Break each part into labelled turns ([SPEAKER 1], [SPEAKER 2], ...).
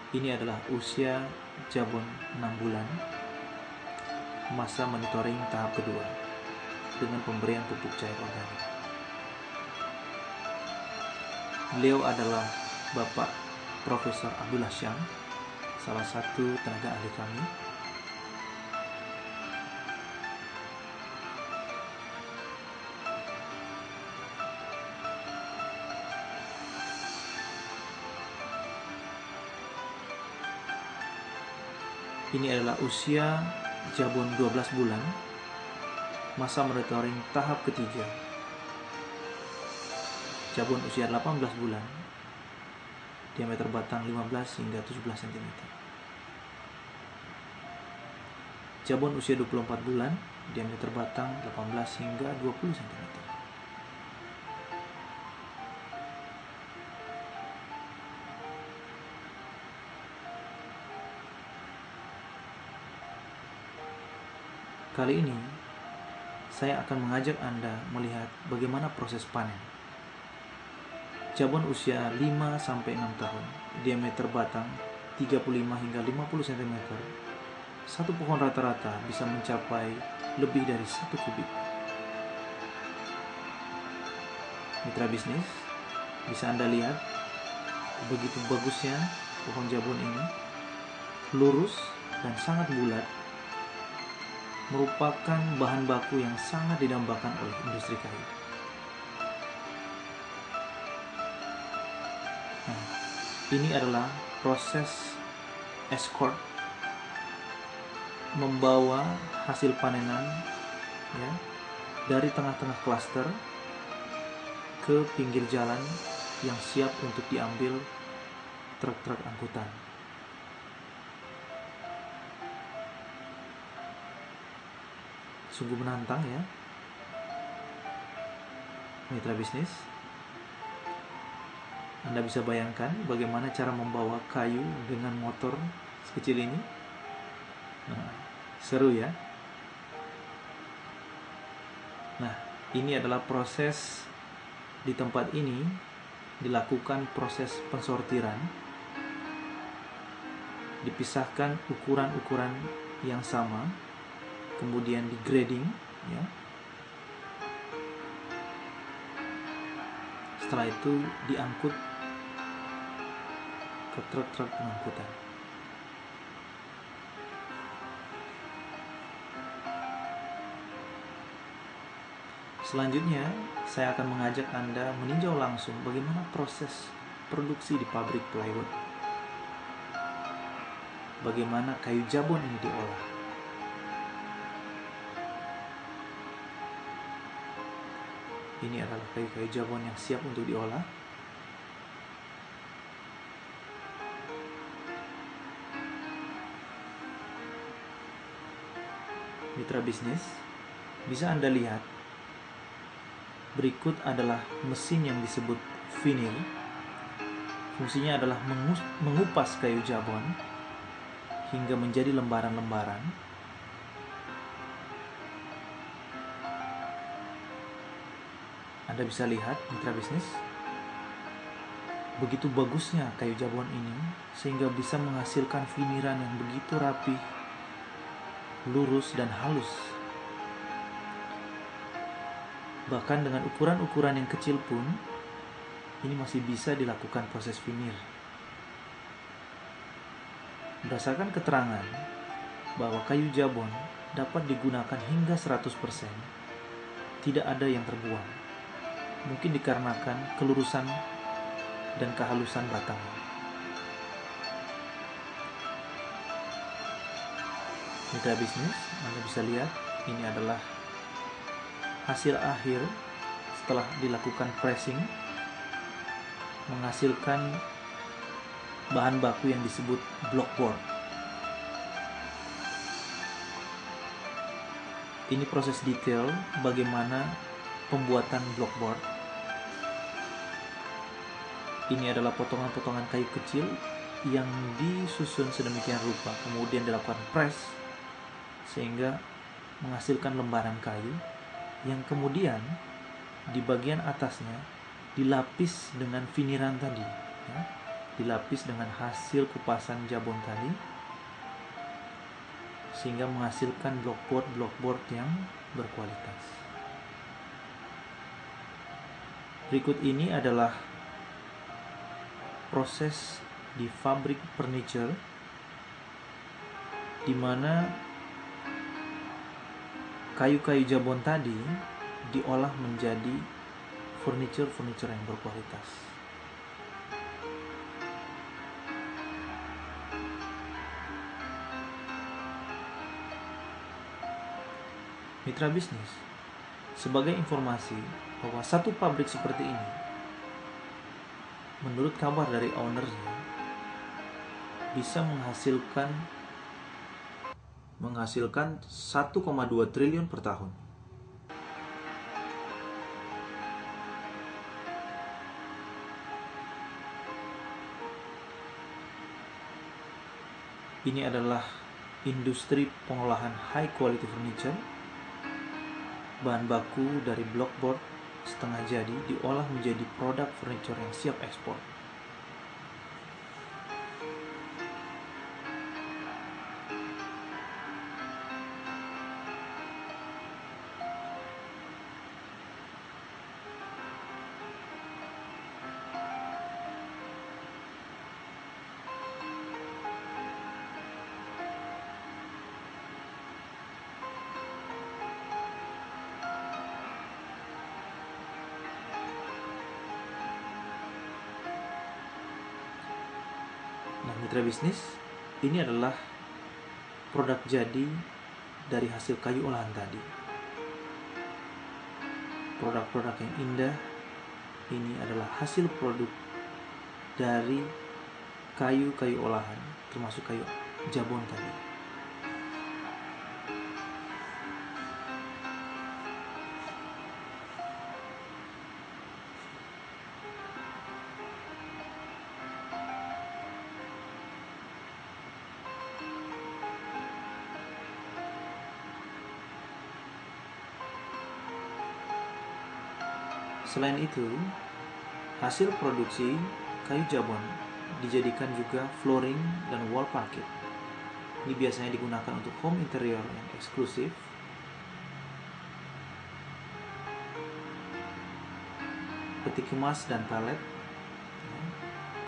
[SPEAKER 1] Ini adalah usia jabon 6 bulan, masa monitoring tahap kedua dengan pemberian pupuk cair organik. Beliau adalah Bapak Profesor Abdullah Syam, salah satu tenaga ahli kami. Ini adalah usia jabon 12 bulan, masa monitoring tahap ketiga. Jabon usia 18 bulan, diameter batang 15 hingga 17 cm. Jabon usia 24 bulan, diameter batang 18 hingga 20 cm. Kali ini, saya akan mengajak Anda melihat bagaimana proses panen. Jabon usia 5-6 tahun, diameter batang 35 hingga 50 cm. Satu pohon rata-rata bisa mencapai lebih dari 1 kubik. Mitra bisnis, bisa Anda lihat begitu bagusnya pohon jabon ini, lurus dan sangat bulat, merupakan bahan baku yang sangat didambakan oleh industri kayu. Nah, ini adalah proses escort membawa hasil panenan ya, dari tengah-tengah klaster ke pinggir jalan yang siap untuk diambil truk-truk angkutan. Sungguh menantang ya, mitra bisnis. Anda bisa bayangkan bagaimana cara membawa kayu dengan motor sekecil ini. Nah, seru ya. Nah, ini adalah proses di tempat ini dilakukan proses pensortiran. Dipisahkan ukuran-ukuran yang sama, kemudian di grading ya. Setelah itu diangkut ke truk-truk pengangkutan. Selanjutnya, saya akan mengajak Anda meninjau langsung bagaimana proses produksi di pabrik plywood. Bagaimana kayu jabon ini diolah. Ini adalah kayu-kayu jabon yang siap untuk diolah. Mitra bisnis, bisa Anda lihat, berikut adalah mesin yang disebut vinil. Fungsinya adalah mengupas kayu jabon hingga menjadi lembaran-lembaran. Anda bisa lihat, mitra bisnis, begitu bagusnya kayu jabon ini sehingga bisa menghasilkan finiran yang begitu rapi, lurus dan halus. Bahkan dengan ukuran-ukuran yang kecil pun, ini masih bisa dilakukan proses finir. Berdasarkan keterangan bahwa kayu jabon dapat digunakan hingga 100%, tidak ada yang terbuang. Mungkin dikarenakan kelurusan dan kehalusan batangnya. Mitra bisnis, Anda bisa lihat ini adalah hasil akhir setelah dilakukan pressing, menghasilkan bahan baku yang disebut blockboard. Ini proses detail bagaimana pembuatan blockboard. Ini adalah potongan-potongan kayu kecil yang disusun sedemikian rupa, kemudian dilakukan press sehingga menghasilkan lembaran kayu yang kemudian di bagian atasnya dilapis dengan finiran tadi ya. dilapis dengan hasil kupasan jabon tadi, sehingga menghasilkan blockboard yang berkualitas. Berikut ini adalah proses di pabrik furniture, di mana kayu-kayu jabon tadi diolah menjadi furniture yang berkualitas. Mitra bisnis, sebagai informasi bahwa satu pabrik seperti ini, menurut kabar dari ownernya, bisa menghasilkan 1,2 triliun per tahun. Ini adalah industri pengolahan high quality furniture. Bahan baku dari blockboard setengah jadi diolah menjadi produk furniture yang siap ekspor. Nah, mitra bisnis, ini adalah produk jadi dari hasil kayu olahan tadi. Produk-produk yang indah ini adalah hasil produk dari kayu-kayu olahan, termasuk kayu jabon tadi. Selain itu, hasil produksi kayu jabon dijadikan juga flooring dan wall parquet. Ini biasanya digunakan untuk home interior yang eksklusif, peti kemas dan palet.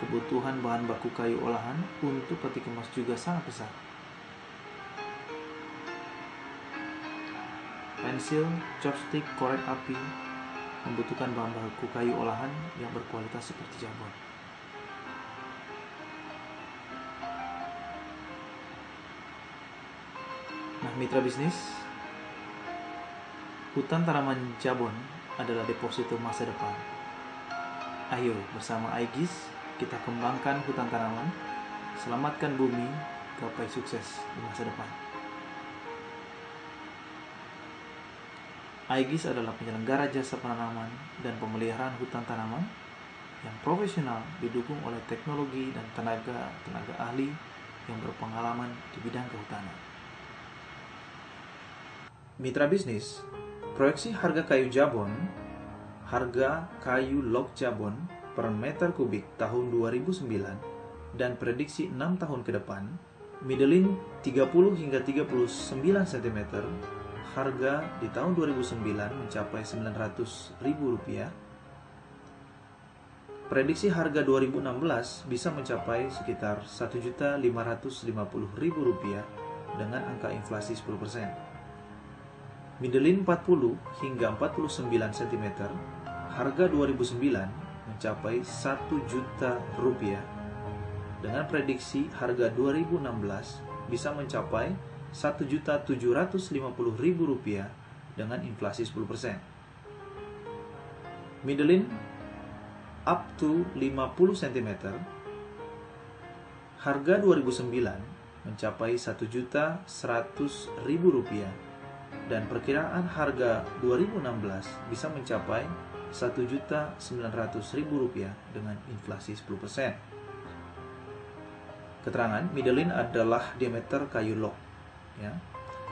[SPEAKER 1] Kebutuhan bahan baku kayu olahan untuk peti kemas juga sangat besar. Pensil, chopstick, korek api membutuhkan bahan baku kayu olahan yang berkualitas seperti jabon. Nah, mitra bisnis, hutan tanaman jabon adalah deposito masa depan. Ayo bersama Aegis kita kembangkan hutan tanaman, selamatkan bumi, gapai sukses di masa depan. Aegis adalah penyelenggara jasa penanaman dan pemeliharaan hutan tanaman yang profesional, didukung oleh teknologi dan tenaga ahli yang berpengalaman di bidang kehutanan. Mitra bisnis, proyeksi harga kayu jabon, harga kayu log jabon per meter kubik tahun 2009 dan prediksi 6 tahun ke depan, middling 30 hingga 39 cm, harga di tahun 2009 mencapai Rp900.000. Prediksi harga 2016 bisa mencapai sekitar Rp1.550.000 dengan angka inflasi 10%. Middling 40 hingga 49 cm, harga 2009 mencapai Rp1.000.000 dengan prediksi harga 2016 bisa mencapai Rp1.750.000 dengan inflasi 10%. Middling up to 50 cm, harga 2009 mencapai Rp1.100.000 dan perkiraan harga 2016 bisa mencapai Rp1.900.000 dengan inflasi 10%. Keterangan, middling adalah diameter kayu log. Ya.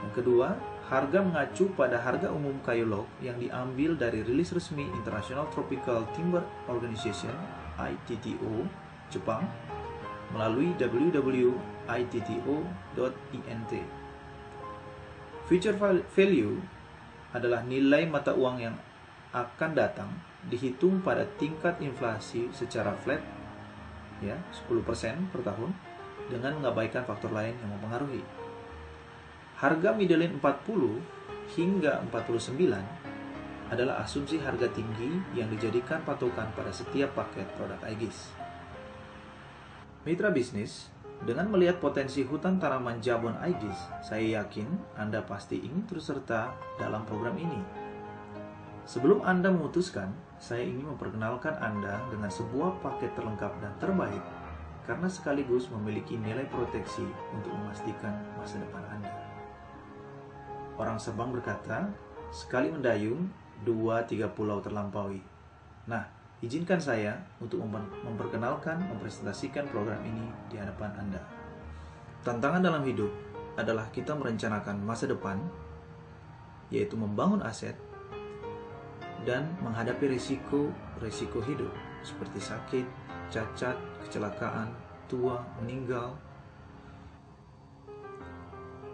[SPEAKER 1] Yang kedua, harga mengacu pada harga umum kayu log yang diambil dari rilis resmi International Tropical Timber Organization (ITTO) Jepang melalui www.itto.int. Future value adalah nilai mata uang yang akan datang dihitung pada tingkat inflasi secara flat, ya, 10% per tahun, dengan mengabaikan faktor lain yang mempengaruhi. Harga middle 40 hingga 49 adalah asumsi harga tinggi yang dijadikan patokan pada setiap paket produk Aegis. Mitra bisnis, dengan melihat potensi hutan tanaman Jabon Aegis, saya yakin Anda pasti ingin turut serta dalam program ini. Sebelum Anda memutuskan, saya ingin memperkenalkan Anda dengan sebuah paket terlengkap dan terbaik karena sekaligus memiliki nilai proteksi untuk memastikan masa depan Anda. Orang Sabang berkata, sekali mendayung, 2-3 pulau terlampaui. Nah, izinkan saya untuk mempresentasikan program ini di hadapan Anda. Tantangan dalam hidup adalah kita merencanakan masa depan, yaitu membangun aset, dan menghadapi risiko hidup, seperti sakit, cacat, kecelakaan, tua, meninggal.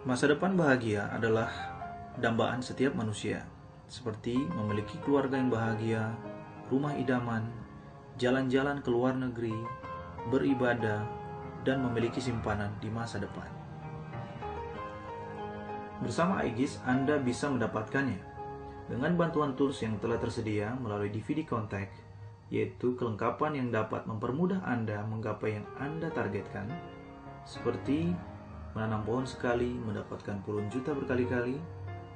[SPEAKER 1] Masa depan bahagia adalah dambaan setiap manusia, seperti memiliki keluarga yang bahagia, rumah idaman, jalan-jalan ke luar negeri, beribadah, dan memiliki simpanan di masa depan. Bersama Aegis, Anda bisa mendapatkannya dengan bantuan tools yang telah tersedia melalui DVD Contact, yaitu kelengkapan yang dapat mempermudah Anda menggapai yang Anda targetkan, seperti menanam pohon sekali mendapatkan puluhan juta berkali-kali,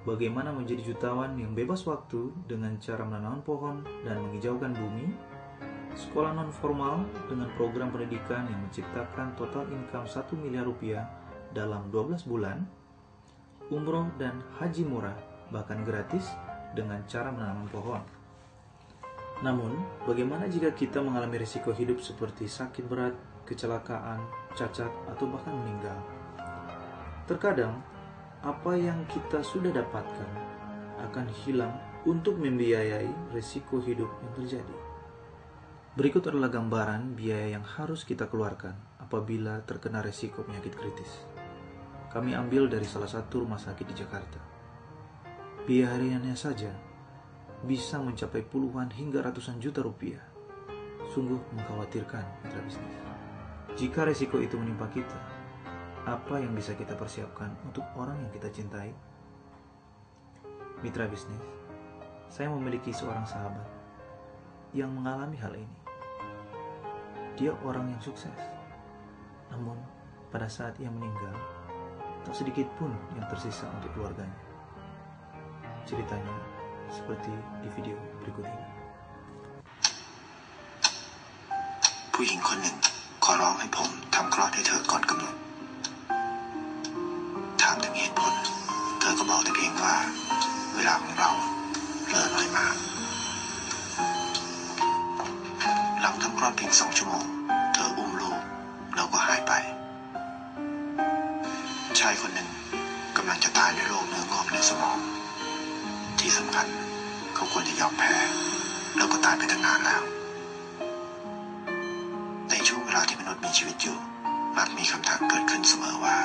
[SPEAKER 1] bagaimana menjadi jutawan yang bebas waktu dengan cara menanam pohon dan menghijaukan bumi, sekolah non-formal dengan program pendidikan yang menciptakan total income 1 miliar rupiah dalam 12 bulan, umroh dan haji murah bahkan gratis dengan cara menanam pohon. Namun, bagaimana jika kita mengalami risiko hidup seperti sakit berat, kecelakaan, cacat, atau bahkan meninggal? Terkadang, apa yang kita sudah dapatkan akan hilang untuk membiayai risiko hidup yang terjadi. Berikut adalah gambaran biaya yang harus kita keluarkan apabila terkena risiko penyakit kritis. Kami ambil dari salah satu rumah sakit di Jakarta. Biaya hariannya saja bisa mencapai puluhan hingga ratusan juta rupiah. Sungguh mengkhawatirkan, mitra bisnis. Jika risiko itu menimpa kita, apa yang bisa kita persiapkan untuk orang yang kita cintai? Mitra bisnis, saya memiliki seorang sahabat yang mengalami hal ini. Dia orang yang sukses, namun pada saat ia meninggal, tak sedikit pun yang tersisa untuk keluarganya. Ceritanya seperti di video berikut ini.
[SPEAKER 2] ผู้หญิงคนหนึ่งขอร้องให้ผมทำคลอดให้เธอก่อนกำหนดถามถึงเหตุผลเธอก็บอกแต่เพียงว่าเวลาของเราเหลือน้อยมากหลังทำคลอดเพียง2 ชั่วโมงเธออุ้มลูกแล้วก็หายไปชายคนหนึ่งกำลังจะตายด้วยโรคเนื้องอกในสมองที่สำคัญเขาควรจะยอมแพ้แล้วก็ตายไปตั้งนานแล้วในช่วงเวลาที่มนุษย์มีชีวิตอยู่มักมีคำถามเกิดขึ้นเสมอว่า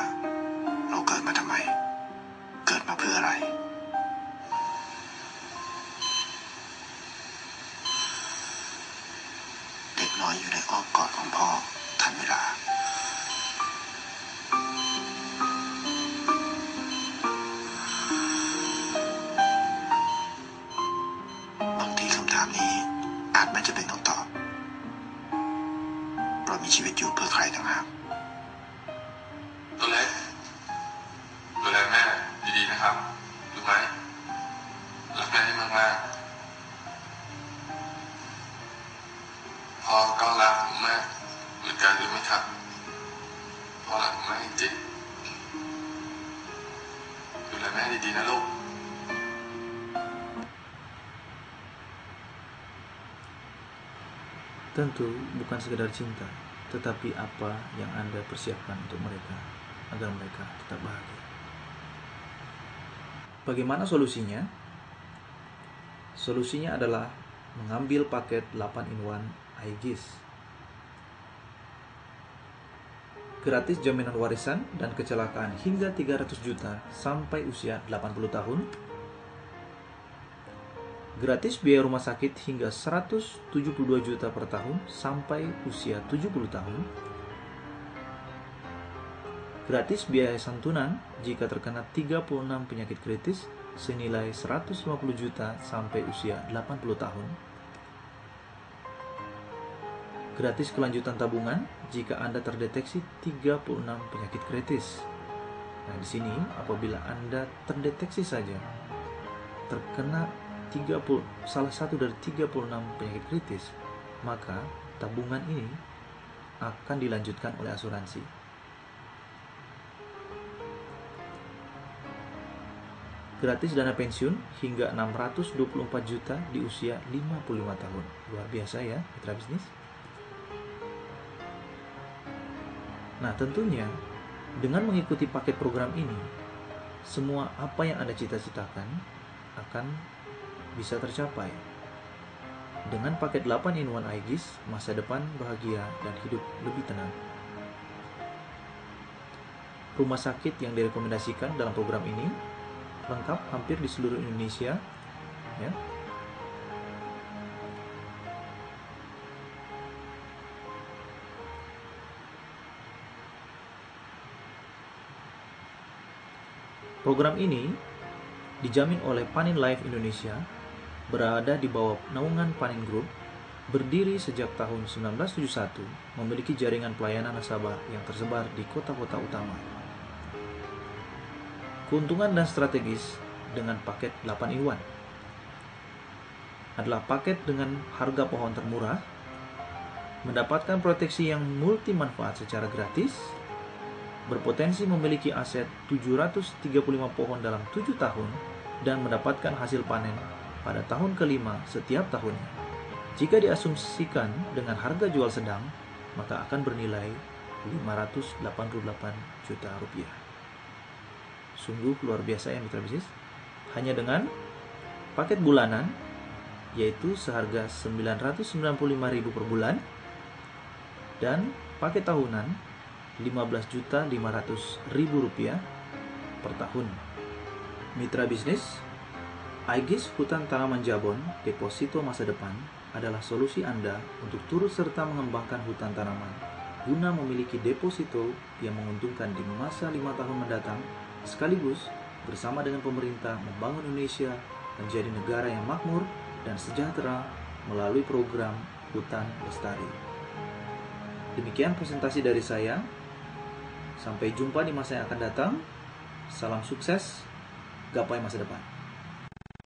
[SPEAKER 2] เราเกิดมาทำไมเกิดมาเพื่ออะไรเด็กน้อยอยู่ในอ้อมกอดของพ่อทันเวลานี้อาจไม่จำเป็นต้องตอบเรามีชีวิตอยู่เพื่อใครต่างหากตัวเล็กดูแลแม่ดีๆนะครับรู้ไหมรักแม่ให้มากๆพ่อก็รักแม่เหมือนกันรู้ไหมครับพ่อรักแม่จริงดูแลแม่ดีๆนะลูก
[SPEAKER 1] Tentu bukan sekedar cinta, tetapi apa yang Anda persiapkan untuk mereka, agar mereka tetap bahagia. Bagaimana solusinya? Solusinya adalah mengambil paket 8-in-1 Aegis. Gratis jaminan warisan dan kecelakaan hingga 300 juta sampai usia 80 tahun. Gratis biaya rumah sakit hingga 172 juta per tahun sampai usia 70 tahun. Gratis biaya santunan jika terkena 36 penyakit kritis senilai 150 juta sampai usia 80 tahun. Gratis kelanjutan tabungan jika Anda terdeteksi 36 penyakit kritis. Nah, di sini apabila Anda terdeteksi saja terkena salah satu dari 36 penyakit kritis, maka tabungan ini akan dilanjutkan oleh asuransi. Gratis dana pensiun hingga 624 juta di usia 55 tahun. Luar biasa ya, mitra bisnis. Nah, tentunya dengan mengikuti paket program ini, semua apa yang Anda cita-citakan akan bisa tercapai. Dengan paket 8-in-1 Aegis, masa depan bahagia dan hidup lebih tenang. Rumah sakit yang direkomendasikan dalam program ini lengkap hampir di seluruh Indonesia, ya. Program ini dijamin oleh Panin Life Indonesia, berada di bawah naungan Panin Group, berdiri sejak tahun 1971, memiliki jaringan pelayanan nasabah yang tersebar di kota-kota utama. Keuntungan dan strategis dengan paket 8-in-1 adalah paket dengan harga pohon termurah, mendapatkan proteksi yang multi manfaat secara gratis, berpotensi memiliki aset 735 pohon dalam 7 tahun, dan mendapatkan hasil panen pada tahun kelima setiap tahunnya. Jika diasumsikan dengan harga jual sedang, maka akan bernilai 588 juta rupiah. Sungguh luar biasa ya mitra bisnis. Hanya dengan paket bulanan, yaitu seharga 995.000 per bulan, dan paket tahunan 15.500.000 rupiah per tahun. Mitra bisnis, Aegis Hutan Tanaman Jabon Deposito Masa Depan adalah solusi Anda untuk turut serta mengembangkan hutan tanaman guna memiliki deposito yang menguntungkan di masa 5 tahun mendatang, sekaligus bersama dengan pemerintah membangun Indonesia menjadi negara yang makmur dan sejahtera melalui program Hutan Lestari. Demikian presentasi dari saya. Sampai jumpa di masa yang akan datang. Salam sukses, gapai masa depan.